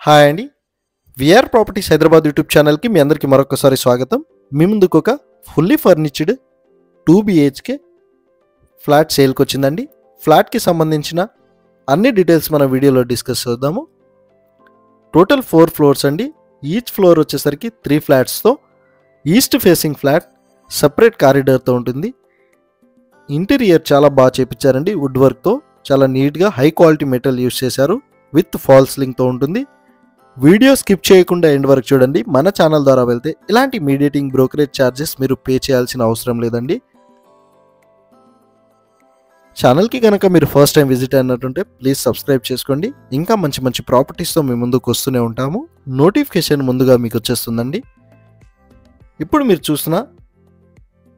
Hi అండి. VR properties Hyderabad YouTube ఛానల్కి మీ అందరికీ మరొకసారి స్వాగతం. మీ ముందుకు ఒక ఫుల్లీ ఫర్నిచర్డ్ 2 BHK ఫ్లాట్ సేల్కి వచ్చిందండి. ఫ్లాట్కి సంబంధించిన అన్ని డీటెయిల్స్ మన వీడియోలో డిస్కస్ చేద్దాము. టోటల్ 4 ఫ్లోర్స్ అండి. ఈచ్ ఫ్లోర్ వచ్చేసరికి 3 ఫ్లాట్స్తో ఈస్ట్ ఫేసింగ్ ఫ్లాట్ సపరేట్ కారిడార్తో ఉంటుంది. ఇంటీరియర్ చాలా బాగా చేపించారండి. వుడ్ వర్క్తో చాలా నీట్గా హై క్వాలిటీ మెటీరియల్ యూస్ చేశారు. విత్ ఫాల్ సీలింగ్తో ఉంటుంది. వీడియో స్కిప్ చేయకుండా ఎండ్ వరకు చూడండి. మన ఛానల్ ద్వారా వెళ్తే ఇలాంటి మీడియేటింగ్ బ్రోకరేజ్ ఛార్జెస్ మీరు పే చేయాల్సిన అవసరం లేదండి. ఛానల్కి కనుక మీరు ఫస్ట్ టైం విజిట్ అయినట్టుంటే ప్లీజ్ సబ్స్క్రైబ్ చేసుకోండి. ఇంకా మంచి మంచి ప్రాపర్టీస్తో మీ ముందుకు వస్తూనే ఉంటాము. నోటిఫికేషన్ ముందుగా మీకు వచ్చేస్తుందండి. ఇప్పుడు మీరు చూసిన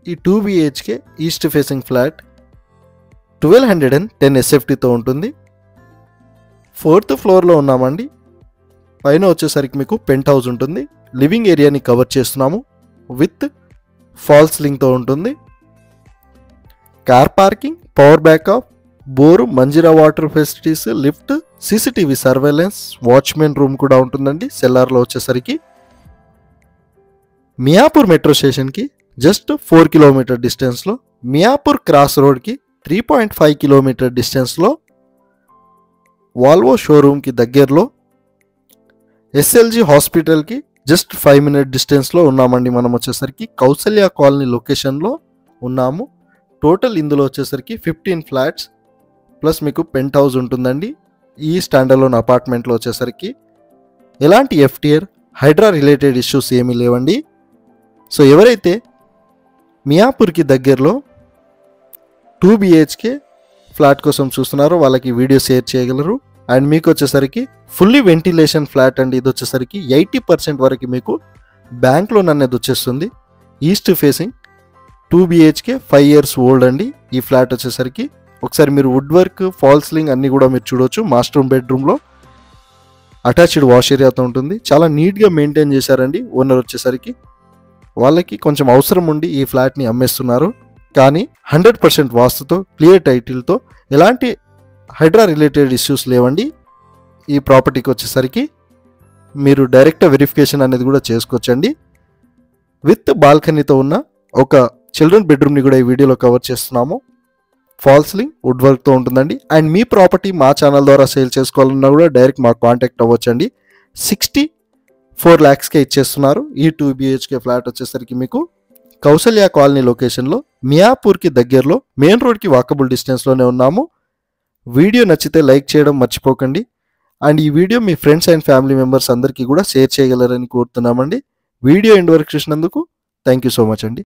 ఈ 2 BHK ఈస్ట్ ఫేసింగ్ ఫ్లాట్ 1210 SFTతో ఉంటుంది. 4th ఫ్లోర్లో ఉన్నామండి. పైన వచ్చేసరికి మీకు పెంట్ హౌస్ ఉంటుంది. లివింగ్ ఏరియాని కవర్ చేస్తున్నాము. విత్ ఫాల్ సీలింగ్తో ఉంటుంది. Car parking, power backup, bore, Manjira water facilities, lift, CCTV surveillance, watchman room కూడా ఉంటుందండి. సెల్లార్లో వచ్చేసరికి మియాపూర్ మెట్రో స్టేషన్కి జస్ట్ 4 కిలోమీటర్ డిస్టెన్స్లో, మియాపూర్ క్రాస్ రోడ్కి 3.5 కిలోమీటర్ డిస్టెన్స్లో, వాల్వో షోరూమ్కి దగ్గరలో, SLG హాస్పిటల్కి జస్ట్ 5 మినిట్ డిస్టెన్స్లో ఉన్నామండి. మనం వచ్చేసరికి కౌసల్య కాలనీ లొకేషన్లో ఉన్నాము. టోటల్ ఇందులో వచ్చేసరికి 15 ఫ్లాట్స్ ప్లస్ మీకు పెంట్ హౌస్ ఉంటుందండి. ఈ స్టాండర్లోన్ అపార్ట్మెంట్లో వచ్చేసరికి ఎలాంటి FTR, హైడ్రా రిలేటెడ్ ఇష్యూస్ ఏమీ లేవండి. సో ఎవరైతే మియాపూర్కి దగ్గరలో 2 BHK ఫ్లాట్ కోసం చూస్తున్నారో వాళ్ళకి వీడియో షేర్ చేయగలరు. అండ్ మీకు వచ్చేసరికి ఫుల్లీ వెంటిలేషన్ ఫ్లాట్ అండి. ఇది వచ్చేసరికి 80% వరకు మీకు బ్యాంక్ లోన్ అనేది వచ్చేస్తుంది. East facing 2 BHK 5 years old అండి. ఈ ఫ్లాట్ వచ్చేసరికి ఒకసారి మీరు వుడ్ వర్క్, ఫాల్ సీలింగ్ అన్నీ కూడా మీరు చూడవచ్చు. మాస్టర్ రూమ్, బెడ్రూమ్లో అటాచ్డ్ వాష్ ఏరియాతో ఉంటుంది. చాలా నీట్గా మెయింటైన్ చేశారండి. ఓనర్ వచ్చేసరికి వాళ్ళకి కొంచెం అవసరం ఉండి ఈ ఫ్లాట్ని అమ్మేస్తున్నారు. కానీ 100% వాస్తుతో, క్లియర్ టైటిల్తో, ఎలాంటి హైడ్రా రిలేటెడ్ ఇష్యూస్ లేవండి. ఈ ప్రాపర్టీకి వచ్చేసరికి మీరు డైరెక్ట్ వెరిఫికేషన్ అనేది కూడా చేసుకోవచ్చండి. విత్ బాల్కనీతో ఉన్న ఒక చిల్డ్రన్ బెడ్రూమ్ని కూడా ఈ వీడియోలో కవర్ చేస్తున్నాము. ఫాల్ సీలింగ్, వుడ్ వర్క్తో ఉంటుందండి. అండ్ మీ ప్రాపర్టీ మా ఛానల్ ద్వారా సేల్ చేసుకోవాలన్నా కూడా డైరెక్ట్ మాకు కాంటాక్ట్ అవ్వచ్చండి. 64 lakhsకే ఇచ్చేస్తున్నారు. ఈ 2 BHK ఫ్లాట్ వచ్చేసరికి మీకు కౌసల్య కాలనీ లొకేషన్లో, మియాపూర్కి దగ్గరలో, మెయిన్ రోడ్కి వాకబుల్ డిస్టెన్స్లోనే ఉన్నాము. వీడియో నచ్చితే లైక్ చేయడం మర్చిపోకండి. అండ్ ఈ video me friends and family members అందరికీ కూడా షేర్ చేయగలరని కోరుతున్నామండి. వీడియో ఎండ్ వరకు చూసినందుకు థ్యాంక్ యూ సో మచ్ అండి.